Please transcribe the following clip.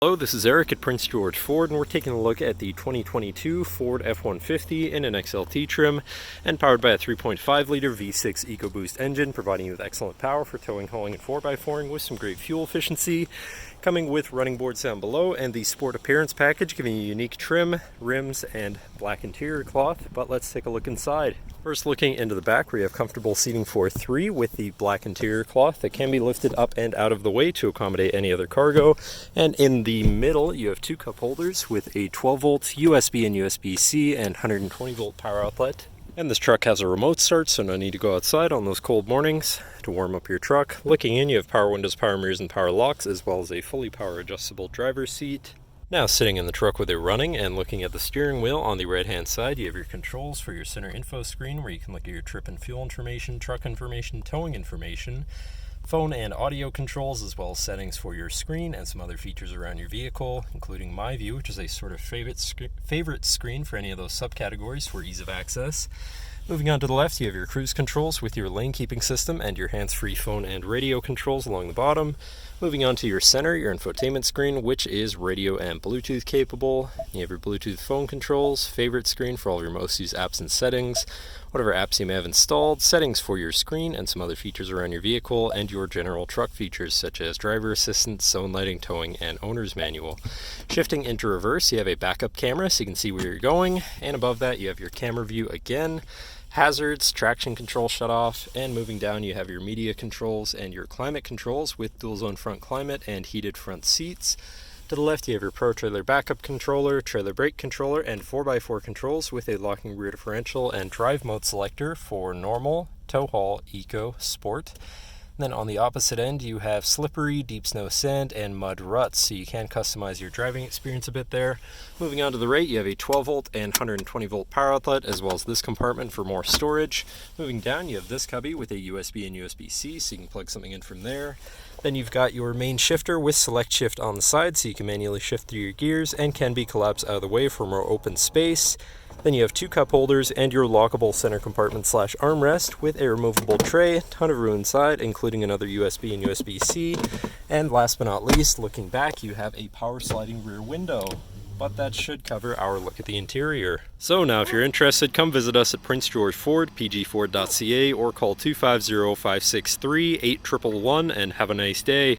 Hello, this is Eric at Prince George Ford, and we're taking a look at the 2022 Ford F-150 in an XLT trim and powered by a 3.5-liter V6 EcoBoost engine, providing you with excellent power for towing, hauling, and 4x4ing with some great fuel efficiency. Coming with running boards down below and the Sport Appearance package, giving you unique trim, rims, and black interior cloth. But let's take a look inside. First, looking into the back, we have comfortable seating for 3 with the black interior cloth that can be lifted up and out of the way to accommodate any other cargo. And in the middle, you have 2 cup holders with a 12-volt USB and USB-C and 120-volt power outlet. And this truck has a remote start, so no need to go outside on those cold mornings to warm up your truck. Looking in, you have power windows, power mirrors, and power locks, as well as a fully power adjustable driver's seat. Now sitting in the truck with it running and looking at the steering wheel, on the right hand side you have your controls for your center info screen where you can look at your trip and fuel information, truck information, towing information, phone and audio controls, as well as settings for your screen and some other features around your vehicle, including My View, which is a sort of favorite screen for any of those subcategories for ease of access. Moving on to the left, you have your cruise controls with your lane keeping system and your hands-free phone and radio controls along the bottom. Moving on to your center, your infotainment screen, which is radio and Bluetooth capable. You have your Bluetooth phone controls, favorite screen for all of your most used apps and settings, whatever apps you may have installed, settings for your screen and some other features around your vehicle, and your general truck features such as driver assistance, zone lighting, towing, and owner's manual. Shifting into reverse, you have a backup camera so you can see where you're going, and above that you have your camera view again, hazards, traction control shut off, and moving down you have your media controls and your climate controls with dual zone front climate and heated front seats. To the left you have your Pro Trailer backup controller, trailer brake controller, and 4x4 controls with a locking rear differential and drive mode selector for normal, tow haul, eco, sport. Then on the opposite end you have slippery, deep snow, sand, and mud ruts, so you can customize your driving experience a bit there. Moving on to the right you have a 12-volt and 120-volt power outlet, as well as this compartment for more storage. Moving down you have this cubby with a USB and USB-C, so you can plug something in from there. Then you've got your main shifter with select shift on the side, so you can manually shift through your gears and can be collapsed out of the way for more open space. Then you have 2 cup holders and your lockable center compartment / armrest with a removable tray, ton of room inside, including another USB and USB-C. And last but not least, looking back, you have a power sliding rear window. But that should cover our look at the interior. So now if you're interested, come visit us at Prince George Ford, pgford.ca, or call 250-563-8111 and have a nice day.